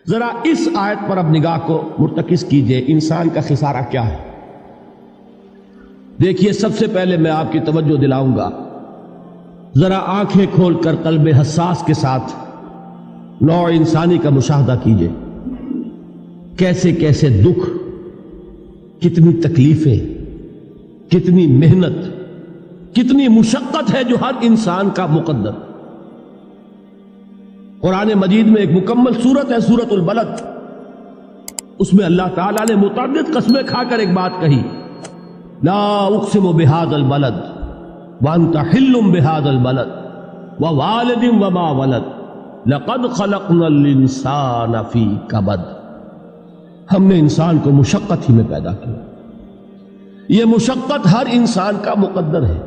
ذرا اس آیت پر اب نگاہ کو مرتکز کیجئے، انسان کا خسارہ کیا ہے؟ دیکھیے، سب سے پہلے میں آپ کی توجہ دلاؤں گا، ذرا آنکھیں کھول کر قلب حساس کے ساتھ نوع انسانی کا مشاہدہ کیجئے، کیسے کیسے دکھ، کتنی تکلیفیں، کتنی محنت، کتنی مشقت ہے جو ہر انسان کا مقدر۔ قرآن مجید میں ایک مکمل سورت ہے، سورت البلد، اس میں اللہ تعالیٰ نے متعدد قسمیں کھا کر ایک بات کہی، لا اقسم بہذا البلد وانت حل بہذا البلد ووالد وما ولد لقد خلقنا الانسان فی کبد۔ ہم نے انسان کو مشقت ہی میں پیدا کیا، یہ مشقت ہر انسان کا مقدر ہے۔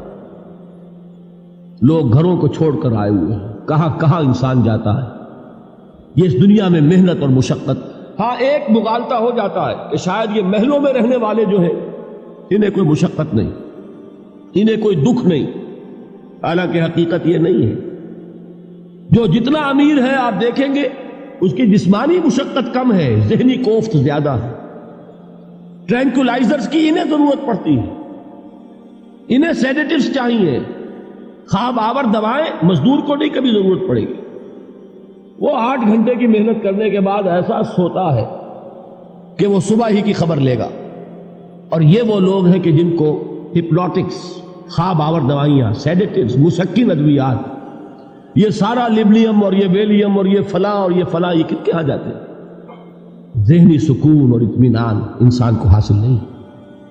لوگ گھروں کو چھوڑ کر آئے ہوئے ہیں، کہاں کہاں انسان جاتا ہے، یہ اس دنیا میں محنت اور مشقت۔ ہاں، ایک مغالطہ ہو جاتا ہے کہ شاید یہ محلوں میں رہنے والے جو ہیں انہیں کوئی مشقت نہیں، انہیں کوئی دکھ نہیں، حالانکہ حقیقت یہ نہیں ہے۔ جو جتنا امیر ہے آپ دیکھیں گے اس کی جسمانی مشقت کم ہے، ذہنی کوفت زیادہ ہے۔ ٹرینکولائزرز کی انہیں ضرورت پڑتی ہے، انہیں سیڈیٹیوز چاہیے، خواب آور دوائیں مزدور کو نہیں کبھی ضرورت پڑے گی۔ وہ 8 گھنٹے کی محنت کرنے کے بعد احساس ہوتا ہے کہ وہ صبح ہی کی خبر لے گا۔ اور یہ وہ لوگ ہیں کہ جن کو ہپنوٹکس، خواب آور دوائیاں، سیڈیٹیوز، مسکن ادویات، یہ سارا لیبلیم اور یہ ویلیم اور یہ فلاں اور یہ فلاں، یہ کہاں جاتے ہیں؟ ذہنی سکون اور اطمینان انسان کو حاصل نہیں۔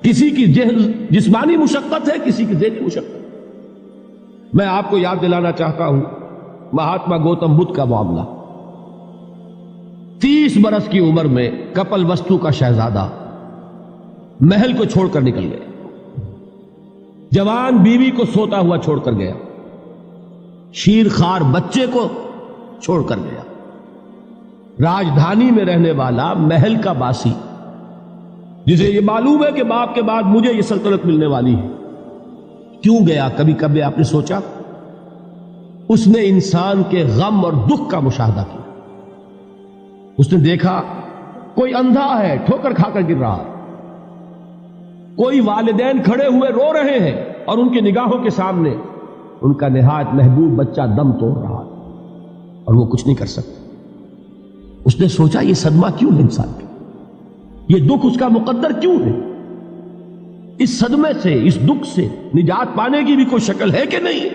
کسی کی جسمانی مشقت ہے، کسی کی ذہنی مشقت۔ میں آپ کو یاد دلانا چاہتا ہوں مہاتما گوتم بدھ کا معاملہ۔ 30 برس کی عمر میں کپل وستو کا شہزادہ محل کو چھوڑ کر نکل گیا، جوان بیوی کو سوتا ہوا چھوڑ کر گیا، شیر خوار بچے کو چھوڑ کر گیا۔ راجدھانی میں رہنے والا محل کا باسی، جسے یہ معلوم ہے کہ باپ کے بعد مجھے یہ سلطنت ملنے والی ہے، کیوں گیا؟ کبھی کبھی آپ نے سوچا؟ اس نے انسان کے غم اور دکھ کا مشاہدہ کیا۔ اس نے دیکھا کوئی اندھا ہے، ٹھوکر کھا کر گر رہا ہے، کوئی والدین کھڑے ہوئے رو رہے ہیں اور ان کی نگاہوں کے سامنے ان کا نہایت محبوب بچہ دم توڑ رہا ہے اور وہ کچھ نہیں کر سکتا۔ اس نے سوچا یہ صدمہ کیوں ہے انسان کا، یہ دکھ اس کا مقدر کیوں ہے؟ اس صدمے سے، اس دکھ سے نجات پانے کی بھی کوئی شکل ہے کہ نہیں؟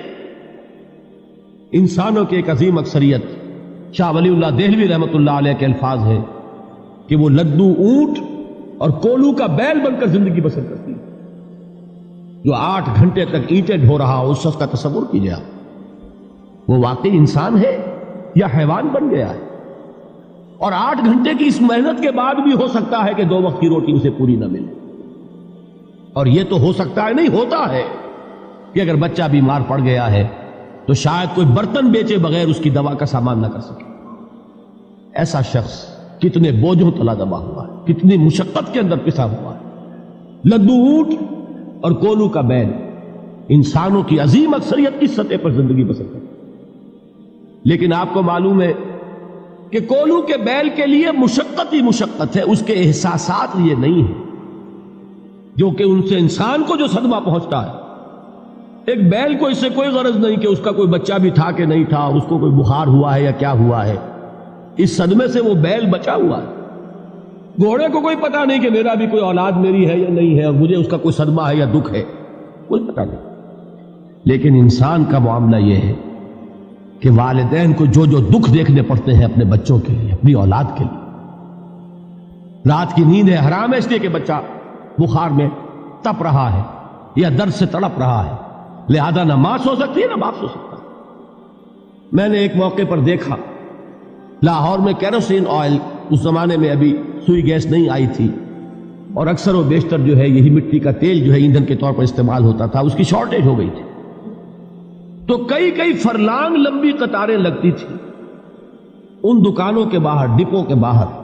انسانوں کی ایک عظیم اکثریت، شاہ ولی اللہ دہلوی رحمۃ اللہ علیہ کے الفاظ ہیں کہ وہ لدو اونٹ اور کولو کا بیل بن کر زندگی بسر کرتی ہے۔ جو 8 گھنٹے تک اینٹیں ڈھو رہا ہو، اس شخص کا تصور کیجیے آپ، وہ واقعی انسان ہے یا حیوان بن گیا ہے؟ اور 8 گھنٹے کی اس محنت کے بعد بھی ہو سکتا ہے کہ 2 وقت کی روٹی اسے پوری نہ ملے۔ اور یہ تو ہو سکتا ہے، نہیں ہوتا ہے کہ اگر بچہ بیمار پڑ گیا ہے تو شاید کوئی برتن بیچے بغیر اس کی دوا کا سامان نہ کر سکے۔ ایسا شخص کتنے بوجھوں تلا دبا ہوا ہے، کتنی مشقت کے اندر پسا ہوا ہے۔ لدو اونٹ اور کولو کا بیل، انسانوں کی عظیم اکثریت کی سطح پر زندگی بسر کرتی ہے۔ لیکن آپ کو معلوم ہے کہ کولو کے بیل کے لیے مشقت ہی مشقت ہے، اس کے احساسات یہ نہیں ہیں جو کہ ان سے انسان کو جو صدمہ پہنچتا ہے۔ ایک بیل کو اس سے کوئی غرض نہیں کہ اس کا کوئی بچہ بھی تھا کہ نہیں تھا، اس کو کوئی بخار ہوا ہے یا کیا ہوا ہے، اس صدمے سے وہ بیل بچا ہوا ہے۔ گھوڑے کو کوئی پتہ نہیں کہ میرا بھی کوئی اولاد میری ہے یا نہیں ہے اور مجھے اس کا کوئی صدمہ ہے یا دکھ ہے، کوئی پتہ نہیں۔ لیکن انسان کا معاملہ یہ ہے کہ والدین کو جو جو دکھ دیکھنے پڑتے ہیں اپنے بچوں کے لیے، اپنی اولاد کے لیے۔ رات کی نیند ہے حرام ہے اس لیے کہ بچہ بخار میں تپ رہا ہے یا درد سے تڑپ رہا ہے، لہذا نہ ماں سو سکتی ہے نہ باپ سو سکتا۔ میں نے ایک موقع پر دیکھا، لاہور میں کیروسین آئل، اس زمانے میں ابھی سوئی گیس نہیں آئی تھی اور اکثر و بیشتر جو ہے یہی مٹی کا تیل جو ہے ایندھن کے طور پر استعمال ہوتا تھا، اس کی شارٹیج ہو گئی تھی۔ تو کئی فرلانگ لمبی قطاریں لگتی تھی ان دکانوں کے باہر، ڈپوں کے باہر،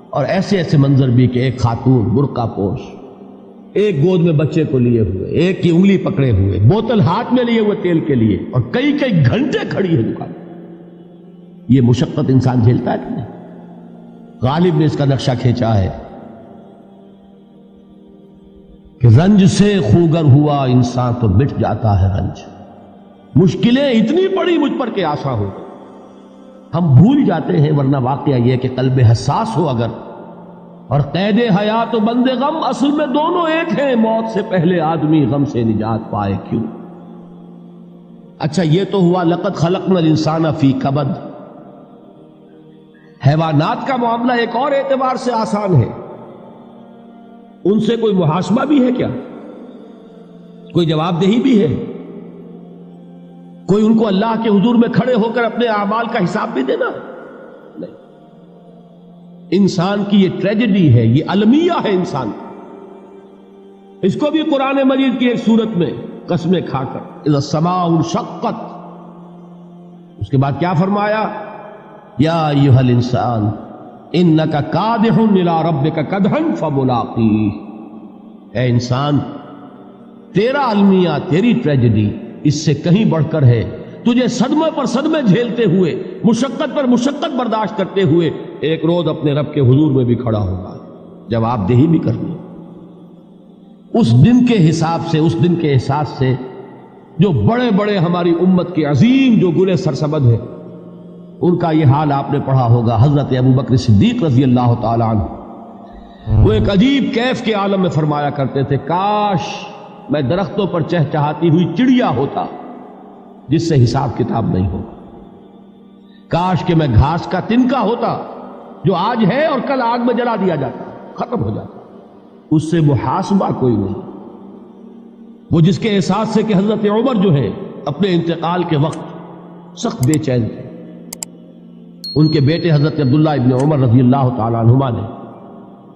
اور ایسے منظر بھی کہ ایک خاتون برقع پوش، ایک گود میں بچے کو لیے ہوئے، ایک کی انگلی پکڑے ہوئے، بوتل ہاتھ میں لیے ہوئے تیل کے لیے، اور کئی گھنٹے کھڑی ہے دکان۔ یہ مشقت انسان جھیلتا ہے کہ نہیں؟ غالب نے اس کا نقشہ کھینچا ہے کہ رنج سے خوگر ہوا انسان تو مٹ جاتا ہے رنج. مشکلیں اتنی پڑی مجھ پر کہ آسان ہو گئی. ہم بھول جاتے ہیں، ورنہ واقعہ یہ کہ قلب حساس ہو اگر، اور قید حیات و بند غم اصل میں دونوں ایک ہیں. موت سے پہلے آدمی غم سے نجات پائے کیوں؟ اچھا یہ تو ہوا لقد خلقنا الانسان فی کبد. حیوانات کا معاملہ ایک اور اعتبار سے آسان ہے. ان سے کوئی محاسبہ بھی ہے کیا؟ کوئی جواب دہی بھی ہے؟ کوئی ان کو اللہ کے حضور میں کھڑے ہو کر اپنے اعمال کا حساب بھی دینا؟ نہیں. انسان کی یہ ٹریجڈی ہے، یہ المیہ ہے انسان. اس کو بھی قرآن مجید کی ایک سورت میں قسمیں کھا کر اذا السماء انشقت، اس کے بعد کیا فرمایا؟ یا ایھا الانسان انک کادح الی ربک کدحا فملاقیہ. اے انسان، تیرا المیہ، تیری ٹریجڈی اس سے کہیں بڑھ کر ہے. تجھے صدمے پر صدمے جھیلتے ہوئے، مشقت پر مشقت برداشت کرتے ہوئے ایک روز اپنے رب کے حضور میں بھی کھڑا ہوگا، جواب دہی بھی کرنی. اس دن کے حساب سے، اس دن کے احساس سے جو بڑے بڑے ہماری امت کے عظیم جو گلے سرسبد ہیں، ان کا یہ حال آپ نے پڑھا ہوگا. حضرت ابوبکر صدیق رضی اللہ تعالی عنہ وہ ایک عجیب کیف کے عالم میں فرمایا کرتے تھے، کاش میں درختوں پر چہچہاتی ہوئی چڑیا ہوتا جس سے حساب کتاب نہیں ہوگا. کاش کہ میں گھاس کا تنکا ہوتا جو آج ہے اور کل آگ میں جلا دیا جاتا، ختم ہو جاتا، اس سے محاسبہ کوئی نہیں. وہ جس کے احساس سے کہ حضرت عمر جو ہے اپنے انتقال کے وقت سخت بے چین تھے. ان کے بیٹے حضرت عبداللہ ابن عمر رضی اللہ تعالی عنہما نے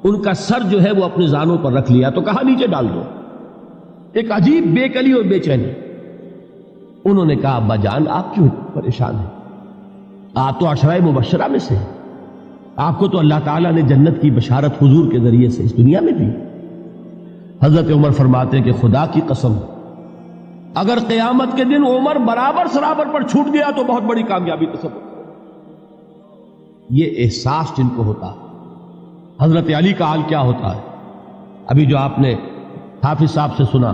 ان کا سر جو ہے وہ اپنے زانوں پر رکھ لیا تو کہا نیچے ڈال دو. ایک عجیب بے کلی اور بے چینی. انہوں نے کہا ابا جان آپ کیوں پریشان ہیں؟ آپ تو عشرہ مبشرہ میں سے، آپ کو تو اللہ تعالیٰ نے جنت کی بشارت حضور کے ذریعے سے اس دنیا میں دی. حضرت عمر فرماتے ہیں کہ خدا کی قسم اگر قیامت کے دن عمر برابر سرابر پر چھوٹ گیا تو بہت بڑی کامیابی تصور. یہ احساس جن کو ہوتا ہے. حضرت علی کا حال کیا ہوتا ہے؟ ابھی جو آپ نے حافظ صاحب سے سنا،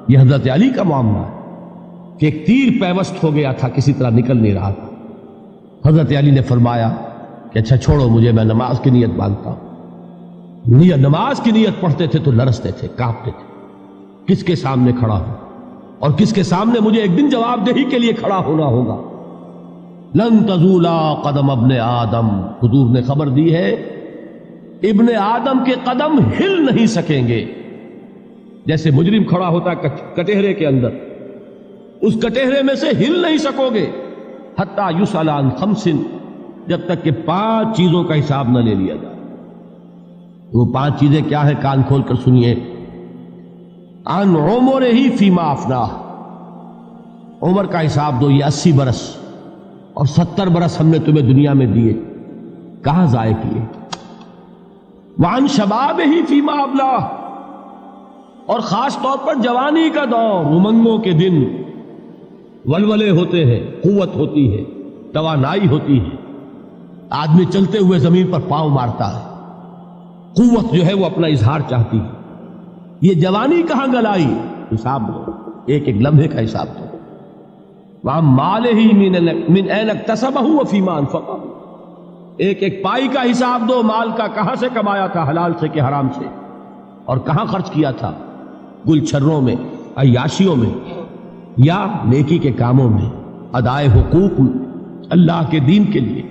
یہ حضرت علی کا معاملہ ہے کہ ایک تیر پیوست ہو گیا تھا، کسی طرح نکل نہیں رہا تھا. حضرت علی نے فرمایا کہ اچھا چھوڑو مجھے، میں نماز کی نیت باندھتا ہوں. نماز کی نیت پڑھتے تھے تو لرزتے تھے، کانپتے تھے. کس کے سامنے کھڑا ہوں اور کس کے سامنے مجھے ایک دن جواب دہی کے لیے کھڑا ہونا ہوگا. لن تزولا قدم ابن آدم، حضور نے خبر دی ہے ابن آدم کے قدم ہل نہیں سکیں گے. جیسے مجرم کھڑا ہوتا ہے کٹہرے کے اندر، اس کٹہرے میں سے ہل نہیں سکو گے حتی یسأل عن خمس، جب تک کہ 5 چیزوں کا حساب نہ لے لیا جائے. وہ 5 چیزیں کیا ہے؟ کان کھول کر سنیے. عن عمرہ فیما افناہ، عمر کا حساب دو. یہ 80 برس اور 70 برس ہم نے تمہیں دنیا میں دیے، کہاں ضائع کیے؟ وعن شبابہ فیما ابلاہ، اور خاص طور پر جوانی کا دور، امنگوں کے دن، ولولے ہوتے ہیں، قوت ہوتی ہے، توانائی ہوتی ہے، آدمی چلتے ہوئے زمین پر پاؤں مارتا ہے، قوت جو ہے وہ اپنا اظہار چاہتی ہے. یہ جوانی کہاں گلائی؟ حساب دو، ایک ایک لمحے کا حساب دو. وہاں مالہ من این اکتسبہ وفیما انفقہ، ایک ایک پائی کا حساب دو. مال کا کہاں سے کمایا تھا، حلال سے کہ حرام سے، اور کہاں خرچ کیا تھا، گل چھروں میں، عیاشیوں میں، یا نیکی کے کاموں میں، ادائے حقوق اللہ کے دین کے لیے.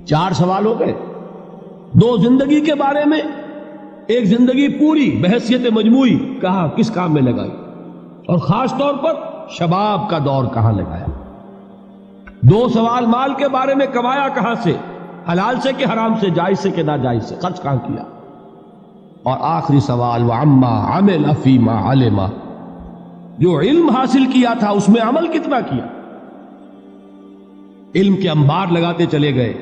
4 سوال ہو گئے. 2 زندگی کے بارے میں، ایک زندگی پوری بحیثیت مجموعی کہاں کس کام میں لگائی، اور خاص طور پر شباب کا دور کہاں لگایا. 2 سوال مال کے بارے میں، کمایا کہاں سے، حلال سے کہ حرام سے، جائز سے کہ ناجائز سے، خرچ کہاں کیا. اور آخری سوال وعما عمل فیما علم، جو علم حاصل کیا تھا اس میں عمل کتنا کیا. علم کے انبار لگاتے چلے گئے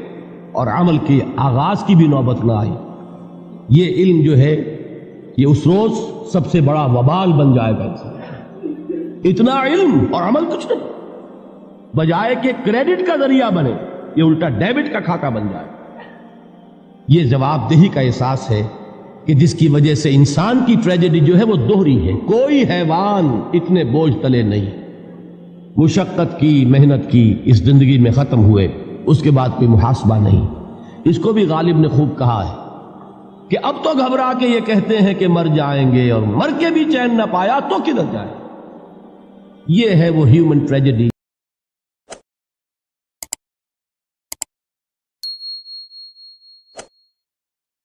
اور عمل کے آغاز کی بھی نوبت نہ آئی. یہ علم جو ہے یہ اس روز سب سے بڑا وبال بن جائے گا. اتنا علم اور عمل کچھ نہیں، بجائے کہ کریڈٹ کا ذریعہ بنے یہ الٹا ڈیبٹ کا کھاتہ بن جائے. یہ جواب دہی کا احساس ہے کہ جس کی وجہ سے انسان کی ٹریجڈی جو ہے وہ دوہری ہے. کوئی حیوان اتنے بوجھ تلے نہیں. مشقت کی، محنت کی، اس زندگی میں ختم ہوئے، اس کے بعد کوئی محاسبہ نہیں. اس کو بھی غالب نے خوب کہا ہے کہ اب تو گھبرا کے یہ کہتے ہیں کہ مر جائیں گے، اور مر کے بھی چین نہ پایا تو کدھر جائے. یہ ہے وہ ہیومن ٹریجڈی